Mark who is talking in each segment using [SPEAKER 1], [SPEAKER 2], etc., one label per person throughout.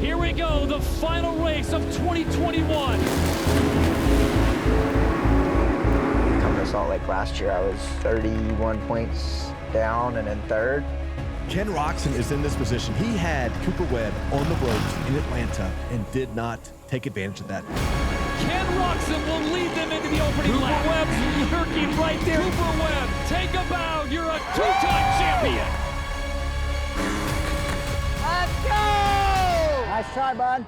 [SPEAKER 1] Here we go, the final race of 2021.
[SPEAKER 2] Coming to Salt Lake last year, I was 31 points down and in third.
[SPEAKER 3] Ken Roczen is in this position. He had Cooper Webb on the ropes in Atlanta and did not take advantage of that.
[SPEAKER 1] Ken Roczen will lead them into the opening lap. Cooper Webb's lurking right there. Cooper Webb, take a bow. You're a two-time champion.
[SPEAKER 2] Let's go! Nice try, bud.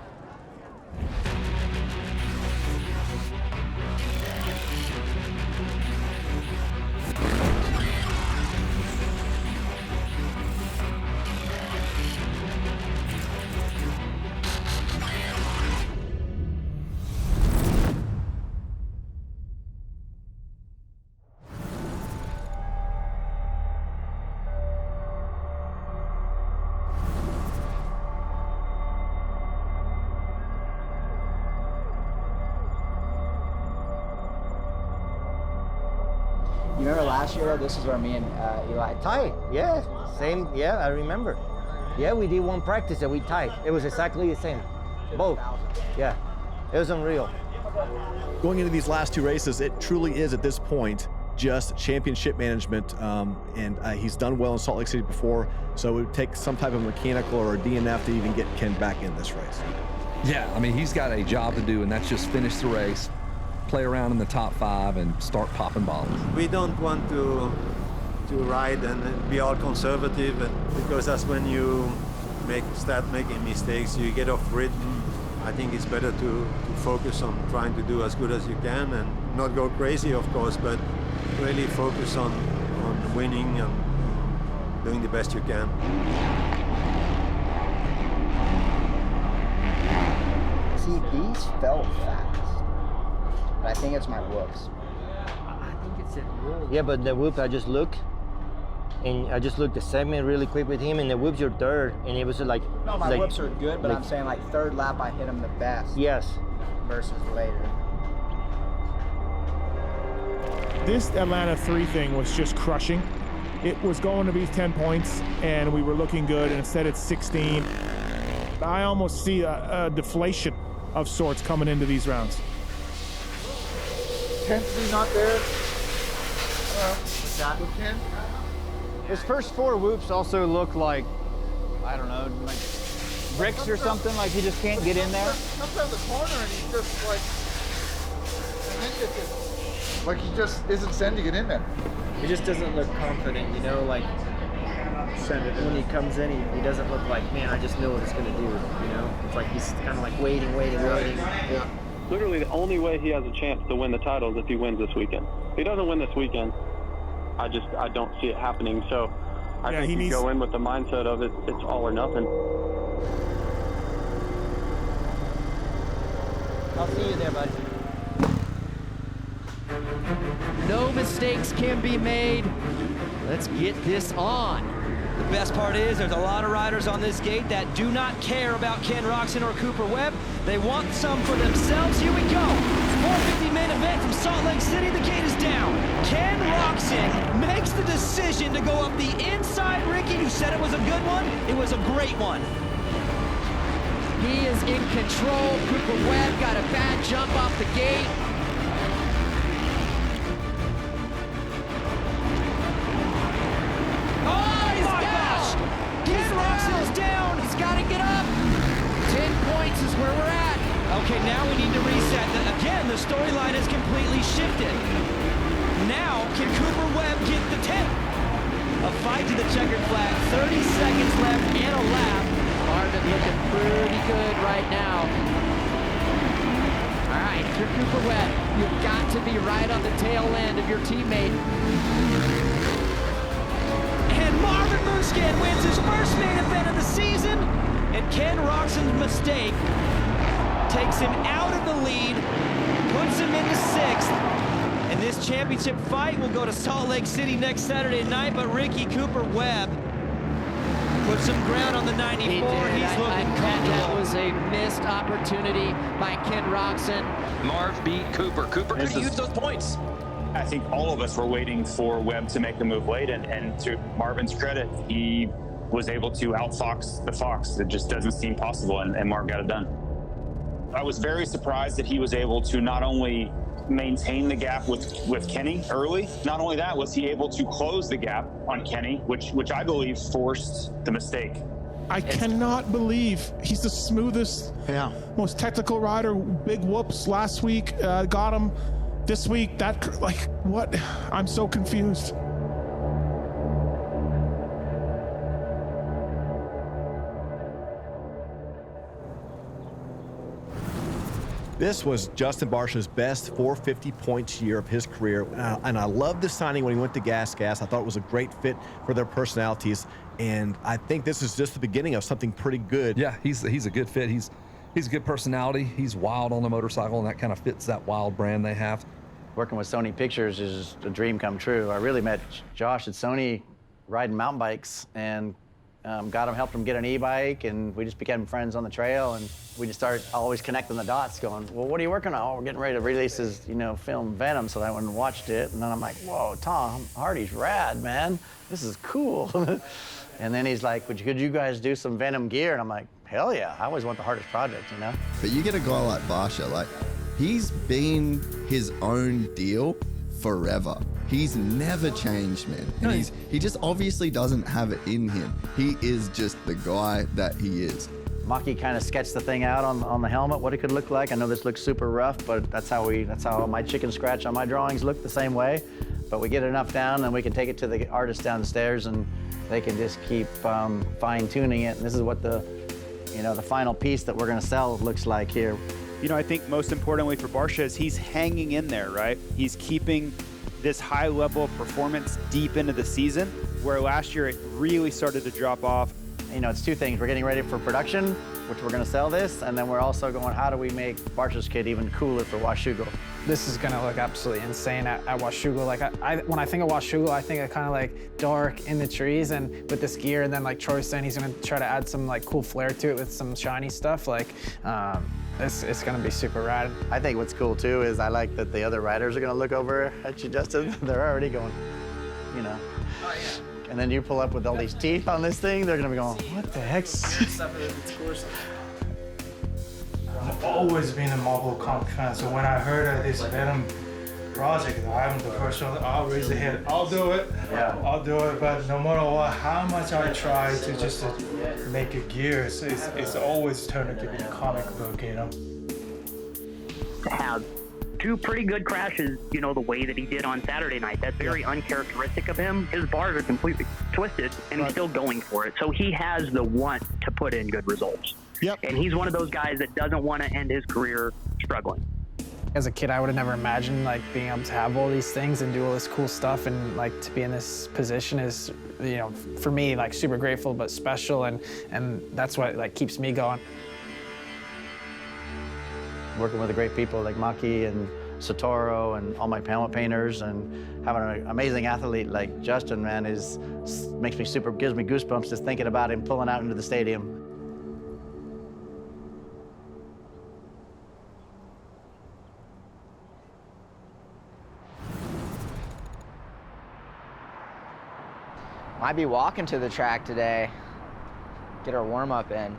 [SPEAKER 4] You remember last year, this is where me and Eli
[SPEAKER 5] tied, yeah, same, yeah, I remember. Yeah, we did one practice and we tied. It was exactly the same, both, yeah, it was unreal.
[SPEAKER 3] Going into these last two races, it truly is at this point just championship management, and he's done well in Salt Lake City before, so it would take some type of mechanical or a DNF to even get Ken back in this race.
[SPEAKER 6] Yeah, I mean, he's got a job to do, and that's just finish the race, play around in the top 5 and start popping bottles.
[SPEAKER 7] We don't want to ride and be all conservative, because that's when you start making mistakes, you get off rhythm. I think it's better to focus on trying to do as good as you can and not go crazy, of course, but really focus on winning and doing the best you can.
[SPEAKER 4] See, these felt fast, but I think it's my whoops.
[SPEAKER 5] I think it's a really... Yeah, but the whoop, I just looked the segment really quick with him, and the whoops are third, and it was like...
[SPEAKER 4] No, my
[SPEAKER 5] like,
[SPEAKER 4] whoops are good, but
[SPEAKER 5] like,
[SPEAKER 4] I'm saying like third lap I hit them the best.
[SPEAKER 5] Yes.
[SPEAKER 4] Versus later.
[SPEAKER 8] This Atlanta 3 thing was just crushing. It was going to be 10 points, and we were looking good, and instead it's 16. I almost see a deflation of sorts coming into these rounds.
[SPEAKER 9] Intensity not there. What's that? With 10?
[SPEAKER 10] His first 4 whoops also look like, I don't know, like bricks or something, like he just can't get in there.
[SPEAKER 9] Comes out of the corner and he's just like, and then gets like he just isn't sending it in there.
[SPEAKER 2] He just doesn't look confident, you know, like when he comes in, he doesn't look like, man, I just know what it's going to do, you know? It's like he's kind of like waiting.
[SPEAKER 9] Yeah.
[SPEAKER 11] Literally the only way he has a chance to win the title is if he wins this weekend. If he doesn't win this weekend, I don't see it happening. So I think you go in with the mindset of it's all or nothing.
[SPEAKER 5] I'll see you there, bud.
[SPEAKER 12] No mistakes can be made. Let's get this on.
[SPEAKER 13] The best part is there's a lot of riders on this gate that do not care about Ken Roczen or Cooper Webb. They want some for themselves. Here we go. 450 main event from Salt Lake City. The gate is down. Ken Roczen makes the decision to go up the inside. Ricky, you said it was a good one. It was a great one.
[SPEAKER 12] He is in control. Cooper Webb got a bad jump off the gate. Is where we're at.
[SPEAKER 13] Okay, now we need to reset. Again, the storyline has completely shifted. Now, can Cooper Webb get the 10th? A fight to the checkered flag. 30 seconds left and a lap.
[SPEAKER 12] Marvin looking pretty good right now. All right, for Cooper Webb, you've got to be right on the tail end of your teammate.
[SPEAKER 13] And Marvin Musquin wins his first main event of the season. And Ken Roczen's mistake takes him out of the lead, puts him into 6th, and this championship fight will go to Salt Lake City next Saturday night, but Ricky Cooper Webb puts some ground on the 94. He's looking comfortable.
[SPEAKER 12] That was a missed opportunity by Ken Roczen.
[SPEAKER 14] Marv beat Cooper. Cooper could use those points.
[SPEAKER 15] I think all of us were waiting for Webb to make the move late, and to Marvin's credit, he was able to outfox the fox. It just doesn't seem possible, and Mark got it done. I was very surprised that he was able to not only maintain the gap with Kenny early, not only that, was he able to close the gap on Kenny, which I believe forced the mistake.
[SPEAKER 8] I cannot believe he's the smoothest, most technical rider. Big whoops last week, got him this week. What? I'm so confused.
[SPEAKER 3] This was Justin Barcia's best 450 points year of his career, and I love the signing when he went to Gas. I thought it was a great fit for their personalities, and I think this is just the beginning of something pretty good.
[SPEAKER 6] Yeah, he's a good fit. He's a good personality. He's wild on the motorcycle, and that kind of fits that wild brand they have.
[SPEAKER 5] Working with Sony Pictures is a dream come true. I really met Josh at Sony riding mountain bikes, and helped him get an e-bike, and we just became friends on the trail, and we just started always connecting the dots, going, well, what are you working on? Oh, we're getting ready to release his, film Venom, so I went and watched it, and then I'm like, whoa, Tom Hardy's rad, man. This is cool. And then he's like, could you guys do some Venom gear? And I'm like, hell yeah, I always want the hardest project,
[SPEAKER 16] But you get a guy like Barcia, he's been his own deal forever. He's never changed, man. And he just obviously doesn't have it in him. He is just the guy that he is.
[SPEAKER 5] Maki kind of sketched the thing out on the helmet, what it could look like. I know this looks super rough, but that's how my chicken scratch on my drawings look the same way. But we get enough down, and we can take it to the artist downstairs, and they can just keep fine-tuning it. And this is what the final piece that we're gonna sell looks like here.
[SPEAKER 17] I think most importantly for Barcia is he's hanging in there, right? He's keeping this high level of performance deep into the season, where last year it really started to drop off.
[SPEAKER 5] It's two things. We're getting ready for production, which we're gonna sell this, and then we're also going, how do we make Barcia's kit even cooler for Washougal?
[SPEAKER 18] This is gonna look absolutely insane at Washougal. When I think of Washougal, I think of kind of dark in the trees, and with this gear, and then Troy saying he's gonna try to add some cool flair to it with some shiny stuff. It's gonna be super rad.
[SPEAKER 5] I think what's cool too is I like that the other riders are gonna look over at you, Justin. They're already going, Oh, yeah. And then you pull up with all these teeth on this thing, they're gonna be going, what the heck?
[SPEAKER 19] I've always been a Marvel comic fan, so when I heard of this Venom project, I'm the first one, I'll raise the hand. I'll do it. Yeah. I'll do it, but no matter what, how much I try to just make a gear, it's always turned to be a comic book,
[SPEAKER 20] To have two pretty good crashes, the way that he did on Saturday night, that's very uncharacteristic of him. His bars are completely twisted, and he's still going for it. So he has the want to put in good results.
[SPEAKER 8] Yep.
[SPEAKER 20] And he's one of those guys that doesn't want to end his career struggling.
[SPEAKER 18] As a kid, I would have never imagined being able to have all these things and do all this cool stuff, and to be in this position is, for me, super grateful but special, and that's what keeps me going.
[SPEAKER 5] Working with the great people like Maki and Satoru and all my helmet painters, and having an amazing athlete like Justin, man, gives me goosebumps just thinking about him pulling out into the stadium.
[SPEAKER 4] Might be walking to the track today. Get our warm-up in.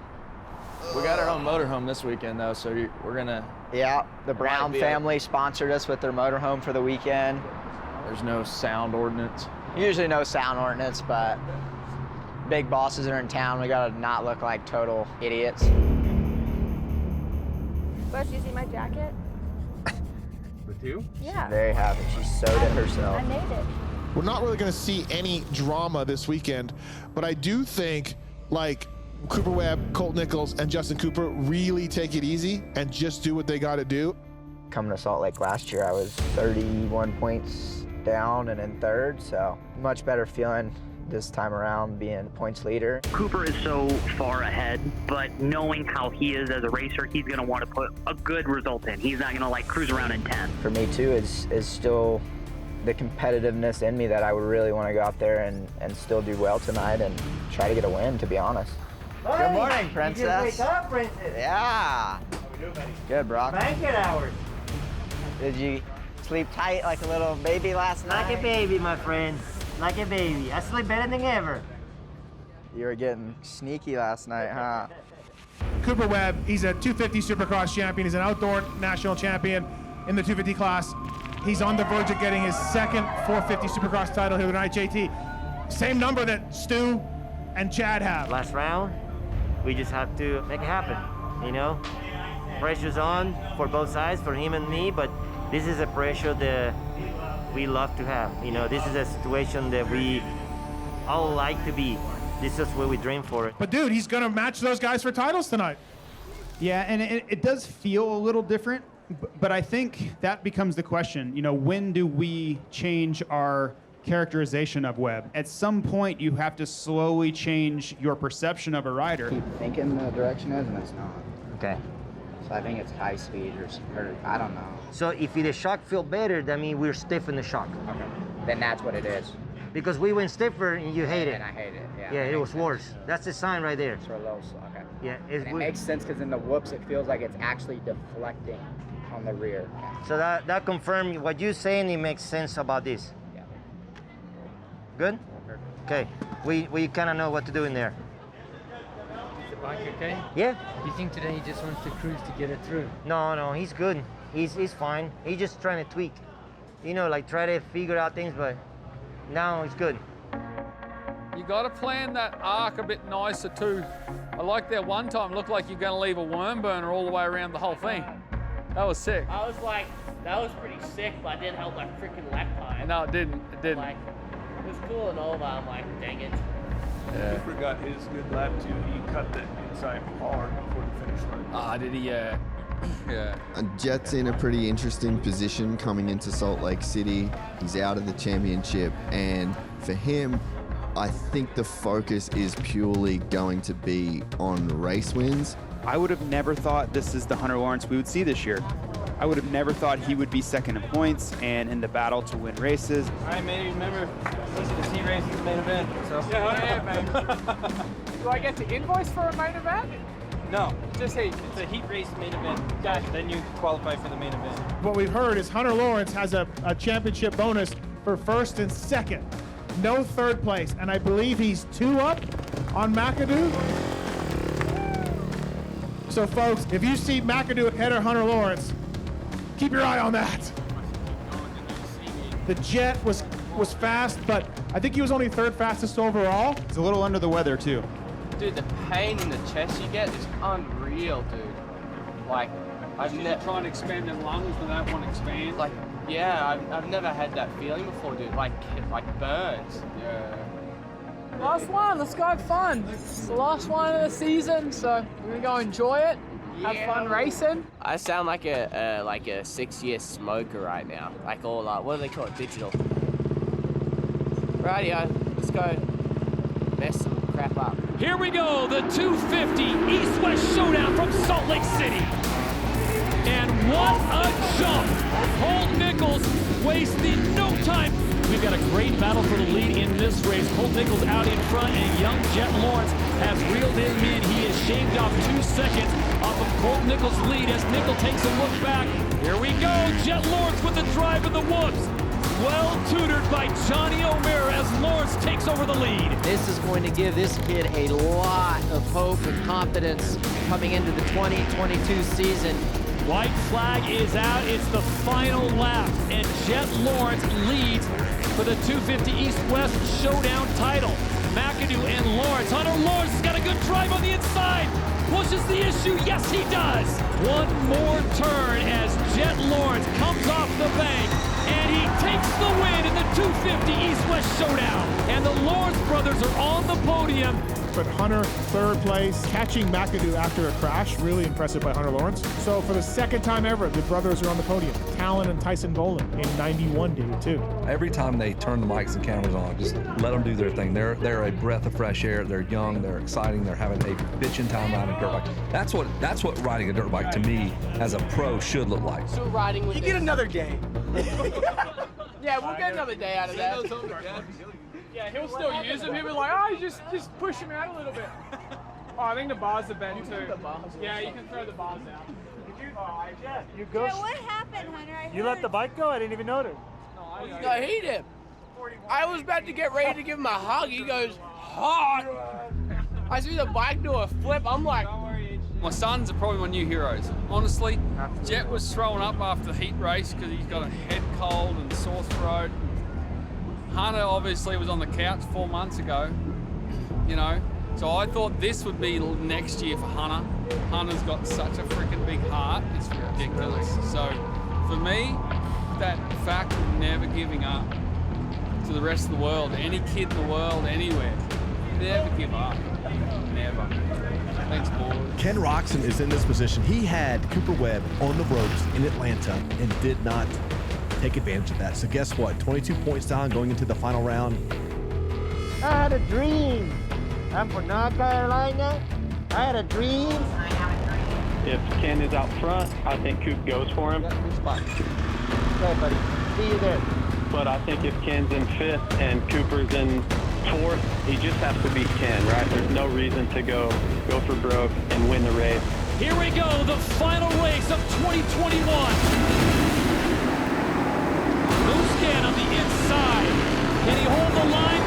[SPEAKER 2] We got our own motorhome this weekend, though, so we're gonna...
[SPEAKER 4] Yeah, the Brown family sponsored us with their motorhome for the weekend.
[SPEAKER 2] There's no sound ordinance.
[SPEAKER 4] Usually no sound ordinance, but big bosses are in town. We gotta not look like total idiots.
[SPEAKER 21] Bush, you see my jacket?
[SPEAKER 2] With you?
[SPEAKER 21] Yeah.
[SPEAKER 4] She's very happy. She sewed it herself.
[SPEAKER 21] I made it.
[SPEAKER 8] We're not really going to see any drama this weekend, but I do think Cooper Webb, Colt Nichols, and Justin Cooper really take it easy and just do what they got to do.
[SPEAKER 4] Coming to Salt Lake last year, I was 31 points down and in third, so much better feeling this time around being points leader.
[SPEAKER 20] Cooper is so far ahead, but knowing how he is as a racer, he's going to want to put a good result in. He's not going to cruise around in 10.
[SPEAKER 4] For me too, is still the competitiveness in me that I would really want to go out there and still do well tonight and try to get a win, to be honest.
[SPEAKER 5] Good morning, Princess.
[SPEAKER 22] You just wake up, Princess.
[SPEAKER 4] Yeah.
[SPEAKER 22] How we doing, buddy?
[SPEAKER 4] Good, Brock.
[SPEAKER 22] Blanket hours.
[SPEAKER 4] Did you sleep tight like a little baby last night?
[SPEAKER 22] Like a baby, my friend. Like a baby. I sleep better than ever.
[SPEAKER 4] You were getting sneaky last night, huh?
[SPEAKER 8] Cooper Webb, he's a 250 Supercross champion. He's an outdoor national champion in the 250 class. He's on the verge of getting his second 450 Supercross title here tonight, JT. Same number that Stu and Chad have.
[SPEAKER 1] Last round, we just have to make it happen, you know? Pressure's on for both sides, for him and me, but this is a pressure that we love to have. You know, this is a situation that we all like to be. This is what we dream for.
[SPEAKER 8] But dude, he's gonna match those guys for titles tonight.
[SPEAKER 17] Yeah, and it does feel a little different, but I think that becomes the question. You know, when do we change our characterization of Webb? At some point, you have to slowly change your perception of a rider.
[SPEAKER 4] Keep thinking the direction is, and it's not.
[SPEAKER 1] Okay.
[SPEAKER 4] So I think it's high speed or I don't know.
[SPEAKER 1] So if the shock feel better, that means we're stiff in the shock.
[SPEAKER 4] Okay. Then that's what it is.
[SPEAKER 1] Because we went stiffer and you hate it.
[SPEAKER 4] And I hate it, yeah.
[SPEAKER 1] Yeah, it was worse. That's the sign right there.
[SPEAKER 4] So low, okay.
[SPEAKER 1] Yeah,
[SPEAKER 4] it makes sense because in the whoops, it feels like it's actually deflecting on the rear.
[SPEAKER 1] So that confirms what you're saying. It makes sense about this.
[SPEAKER 4] Yeah.
[SPEAKER 1] Good? Okay. We kind of know what to do in there.
[SPEAKER 7] Is the bike okay?
[SPEAKER 1] Yeah.
[SPEAKER 7] You think today he just wants to cruise to get it through?
[SPEAKER 1] No, he's good. He's fine. He's just trying to tweak. You know, like try to figure out things, but now he's good.
[SPEAKER 23] You got to plan that arc a bit nicer too. I like that one time, looked like you're going to leave a worm burner all the way around the whole thing. That was sick.
[SPEAKER 24] I was like, that was pretty sick, but I didn't help my freaking lap time.
[SPEAKER 23] No, it didn't. It didn't.
[SPEAKER 24] Like, it was cool and all, but I'm like, dang it.
[SPEAKER 23] Yeah.
[SPEAKER 25] Cooper got his good lap too. He cut that inside hard before the finish line.
[SPEAKER 23] Ah, did he? Yeah. Yeah.
[SPEAKER 16] Jett's in a pretty interesting position coming into Salt Lake City. He's out of the championship, and for him, I think the focus is purely going to be on race wins.
[SPEAKER 17] I would have never thought this is the Hunter Lawrence we would see this year. I would have never thought he would be second in points and in the battle to win races.
[SPEAKER 10] All right, man, remember, these are the C races, the main event. So. Yeah, man.
[SPEAKER 18] Do I get to invoice for a main event?
[SPEAKER 10] No, just hey, it's a heat race main event. Gotcha. Then you qualify for the main event.
[SPEAKER 8] What we've heard is Hunter Lawrence has a championship bonus for first and second. No third place, and I believe he's 2 up on McAdoo. So folks, if you see McAdoo ahead of Hunter Lawrence, keep your eye on that. The Jett was fast, but I think he was only third fastest overall.
[SPEAKER 17] He's a little under the weather too.
[SPEAKER 10] Dude, the pain in the chest you get is unreal, dude. Like, I've never
[SPEAKER 23] trying to expand them lungs when that one expands.
[SPEAKER 10] Like, yeah, I've never had that feeling before, dude. Like burns.
[SPEAKER 23] Yeah.
[SPEAKER 18] Last one, let's go have fun. It's the last one of the season, so we're gonna go enjoy it, have fun racing.
[SPEAKER 10] I sound like a 6-year smoker right now. Like all what do they call it? Digital. Rightio, let's go mess some crap up.
[SPEAKER 13] Here we go, the 250 East-West Showdown from Salt Lake City. And what a jump! Colt Nichols wasting no time. We've got a great battle for the lead in this race. Colt Nichols out in front, and young Jett Lawrence has reeled him in. He has shaved off 2 seconds off of Colt Nichols' lead as Nichols takes a look back. Here we go, Jett Lawrence with the drive of the whoops. Well tutored by Johnny O'Meara as Lawrence takes over the lead.
[SPEAKER 12] This is going to give this kid a lot of hope and confidence coming into the 2022 season.
[SPEAKER 13] White flag is out. It's the final lap, and Jett Lawrence leads for the 250 East-West Showdown title. McAdoo and Lawrence. Hunter Lawrence has got a good drive on the inside. Pushes the issue. Yes, he does. One more turn as Jett Lawrence comes off the bank, and he takes the win in the 250 East-West Showdown. And the Lawrence brothers are on the podium.
[SPEAKER 8] But Hunter, third place, catching McAdoo after a crash. Really impressive by Hunter Lawrence. So for the second time ever, the brothers are on the podium. Talon and Tyson Boland in 91 did it too.
[SPEAKER 6] Every time they turn the mics and cameras on, just let them do their thing. They're a breath of fresh air. They're young, they're exciting, they're having a bitchin' time riding a dirt bike. That's what riding a dirt bike to me as a pro should look like.
[SPEAKER 10] Still riding with
[SPEAKER 18] You get another day. Yeah, we'll get another day out of that. Yeah, he'll still use him. He'll be like, oh, just push him out a little bit. Oh, I think the bars are bent too. Yeah, you can throw the bars out.
[SPEAKER 19] You go.
[SPEAKER 21] Yeah, what happened, Hunter?
[SPEAKER 19] You let the bike go? I didn't even notice.
[SPEAKER 10] No, he did. I was about to get ready to give him a hug. He goes, hard.
[SPEAKER 23] I see the bike do a flip. I'm like, my sons are probably my new heroes. Honestly, Jett was throwing up after the heat race because he's got a head cold and sore throat. Hunter obviously was on the couch 4 months ago, you know. So I thought this would be next year for Hunter. Hunter's got such a freaking big heart, it's ridiculous. So for me, that fact of never giving up to the rest of the world, any kid in the world, anywhere, never give up, never. Thanks, boys.
[SPEAKER 3] Ken Roczen is in this position. He had Cooper Webb on the ropes in Atlanta and did not take advantage of that. So guess what? 22 points down going into the final round.
[SPEAKER 9] I had a dream. I'm from North Carolina. I had a dream.
[SPEAKER 11] If Ken is out front, I think Coop goes for him.
[SPEAKER 9] Okay, buddy. See you there.
[SPEAKER 11] But I think if Ken's in fifth and Cooper's in fourth, he just has to beat Ken, right? There's no reason to go for broke and win the race.
[SPEAKER 13] Here we go, the final race of 2021. Mooscan on the inside. Can he hold the line?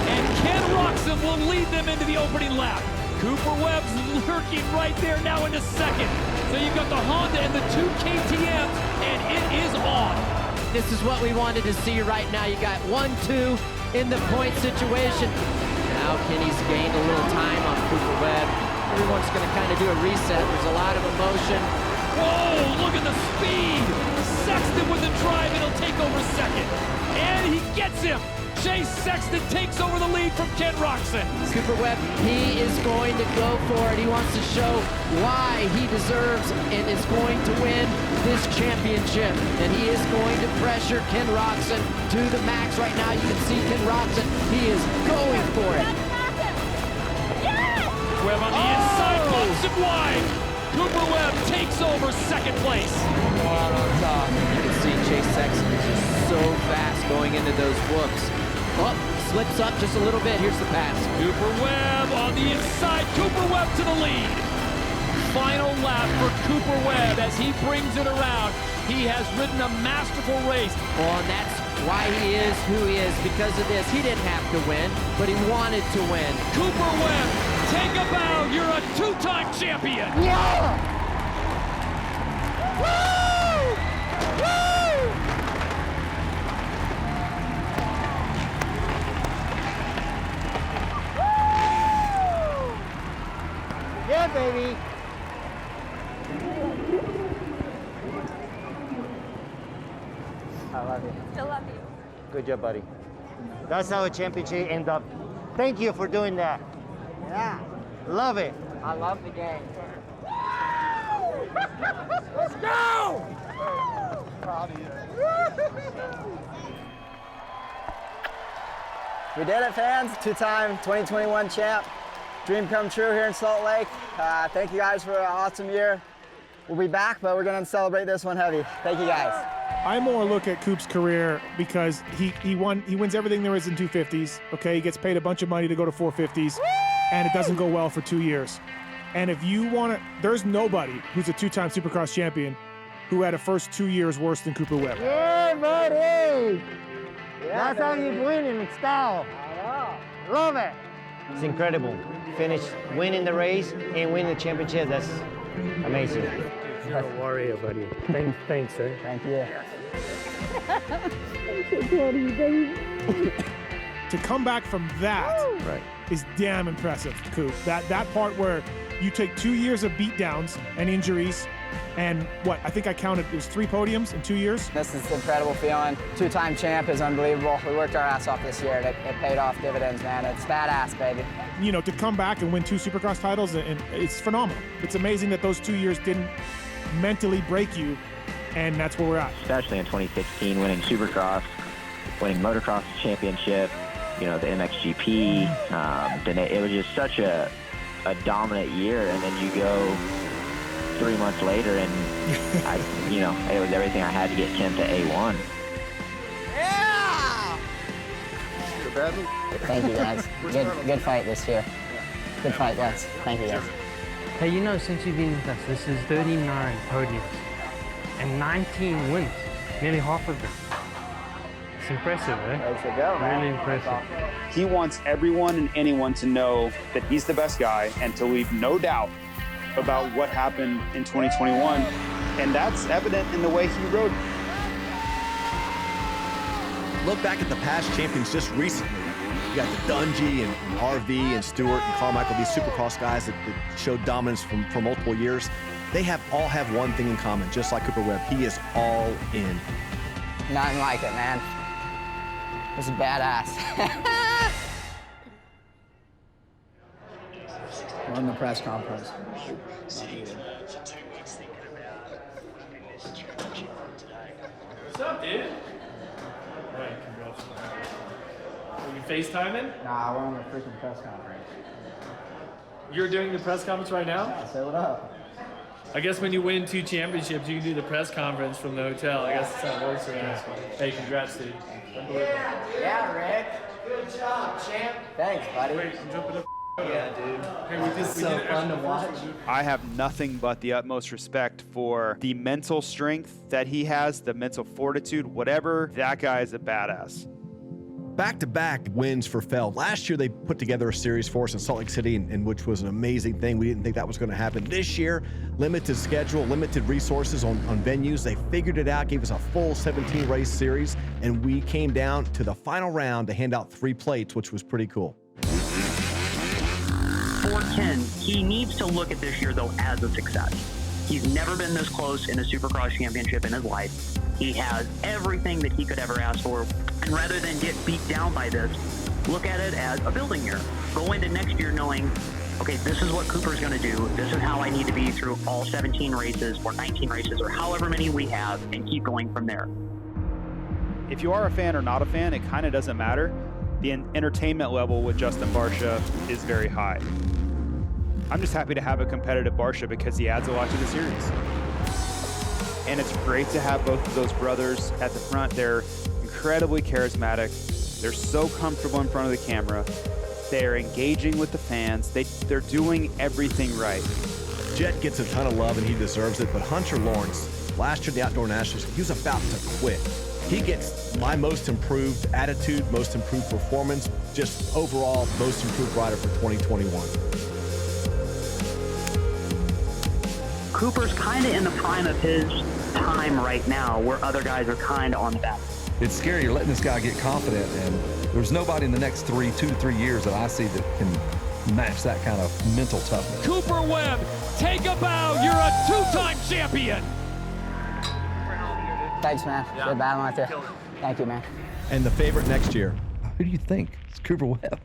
[SPEAKER 13] And Ken Roczen will lead them into the opening lap. Cooper Webb's lurking right there now into second. So you've got the Honda and the two KTMs, and it is on.
[SPEAKER 12] This is what we wanted to see right now. You got 1-2 in the point situation. Now Kenny's gained a little time on Cooper Webb. Everyone's going to kind of do a reset. There's a lot of emotion.
[SPEAKER 13] Whoa, look at the speed. Sexton with the drive, and he'll take over second. And he gets him. Chase Sexton takes over the lead from Ken Roczen.
[SPEAKER 12] Cooper Webb, he is going to go for it. He wants to show why he deserves and is going to win this championship. And he is going to pressure Ken Roczen to the max right now. You can see Ken Roczen, he is going for it.
[SPEAKER 13] Webb on the inside, bumps him wide. Cooper Webb takes over second place.
[SPEAKER 12] You can see Chase Sexton is just so fast going into those whoops. Oh, slips up just a little bit. Here's the pass.
[SPEAKER 13] Cooper Webb on the inside. Cooper Webb to the lead. Final lap for Cooper Webb as he brings it around. He has ridden a masterful race.
[SPEAKER 12] Oh, and that's why he is who he is. Because of this, he didn't have to win, but he wanted to win.
[SPEAKER 13] Cooper Webb, take a bow. You're a two-time champion.
[SPEAKER 9] Yeah! Woo! Woo! Yeah, baby. I love you.
[SPEAKER 21] Still love you.
[SPEAKER 9] Good job, buddy. That's how a championship ends up. Thank you for doing that. Yeah. Love it. I love the game. Let's go! Proud of you.
[SPEAKER 4] We did it, fans. Two-time 2021 champ. Dream come true here in Salt Lake. Thank you guys for an awesome year. We'll be back, but we're going to celebrate this one heavy. Thank you, guys.
[SPEAKER 8] I more look at Coop's career because he wins everything there is in 250s. Okay, he gets paid a bunch of money to go to 450s, and it doesn't go well for 2 years. And if you want to, there's nobody who's a two-time Supercross champion who had a first 2 years worse than Cooper Webb.
[SPEAKER 9] Yeah, buddy. That's how you win in style. Love it. It's incredible. Finish winning the race and winning the championship. That's amazing.
[SPEAKER 22] You're a warrior, buddy. Thanks, sir.
[SPEAKER 4] Thank you.
[SPEAKER 9] I'm so proud of you, baby.
[SPEAKER 8] To come back from that is damn impressive, Coop. That part where you take 2 years of beatdowns and injuries, and what, I think I counted, it was 3 podiums in 2 years?
[SPEAKER 4] This is an incredible feeling. Two-time champ is unbelievable. We worked our ass off this year. It paid off dividends, man. It's badass, baby.
[SPEAKER 8] You know, to come back and win 2 Supercross titles, and it's phenomenal. It's amazing that those 2 years didn't mentally break you, and that's where we're at.
[SPEAKER 14] Especially in 2016, winning Supercross, winning Motocross Championship, you know, the MXGP. It was just such a dominant year, and then you go 3 months later, and it was everything I had to get Ken to A1.
[SPEAKER 9] Yeah!
[SPEAKER 4] Thank you, guys. Good fight this year. Good fight, guys. Thank you, guys.
[SPEAKER 7] Hey, you know, since you've been with us, this is 39 podiums and 19 wins, nearly half of them. It's impressive, eh?
[SPEAKER 4] Way to go, man.
[SPEAKER 7] Really impressive.
[SPEAKER 1] He wants everyone and anyone to know that he's the best guy and to leave no doubt about what happened in 2021. And that's evident in the way he rode.
[SPEAKER 3] Look back at the past champions just recently. You got the Dungey and RV and Stewart and Carmichael, these Supercross guys that showed dominance for multiple years. They all have one thing in common, just like Cooper Webb. He is all in.
[SPEAKER 4] Nothing like it, man. It's badass. We're in the press conference.
[SPEAKER 2] What's up, dude? Right, congrats. Are you FaceTiming?
[SPEAKER 4] Nah, we're on the freaking press conference.
[SPEAKER 2] You're doing the press conference right now?
[SPEAKER 4] Yeah, say what up.
[SPEAKER 2] I guess when you win 2 championships, you can do the press conference from the hotel. I guess that's how it works right now. Hey, congrats, dude.
[SPEAKER 4] Yeah, Rick. Good job, champ. Thanks, buddy.
[SPEAKER 2] Wait, I'm jumping up.
[SPEAKER 4] Yeah, dude.
[SPEAKER 2] Hey,
[SPEAKER 4] This is so fun to watch.
[SPEAKER 1] I have nothing but the utmost respect for the mental strength that he has, the mental fortitude, whatever. That guy is a badass.
[SPEAKER 3] Back-to-back wins for Feld. Last year, they put together a series for us in Salt Lake City, and which was an amazing thing. We didn't think that was going to happen. This year, limited schedule, limited resources on venues. They figured it out, gave us a full 17-race series, and we came down to the final round to hand out 3 plates, which was pretty cool.
[SPEAKER 5] For Ken, he needs to look at this year, though, as a success. He's never been this close in a Supercross championship in his life. He has everything that he could ever ask for. And rather than get beat down by this, look at it as a building year. Go into next year knowing, okay, this is what Cooper's going to do. This is how I need to be through all 17 races or 19 races or however many we have, and keep going from there.
[SPEAKER 1] If you are a fan or not a fan, it kind of doesn't matter. The entertainment level with Justin Barcia is very high. I'm just happy to have a competitive Barcia because he adds a lot to the series. And it's great to have both of those brothers at the front. They're incredibly charismatic. They're so comfortable in front of the camera. They're engaging with the fans. They're doing everything right.
[SPEAKER 3] Jett gets a ton of love, and he deserves it, but Hunter Lawrence, last year at the Outdoor Nationals, he was about to quit. He gets my most improved attitude, most improved performance, just overall most improved rider for 2021.
[SPEAKER 5] Cooper's kind of in the prime of his time right now, where other guys are kind of on the back.
[SPEAKER 6] It's scary. You're letting this guy get confident, and there's nobody in the next 2 to 3 years that I see that can match that kind of mental toughness.
[SPEAKER 13] Cooper Webb, take a bow. You're a 2-time champion.
[SPEAKER 4] Thanks, man. Good battling out there. Thank you, man.
[SPEAKER 3] And the favorite next year.
[SPEAKER 6] Who do you think? It's Cooper Webb.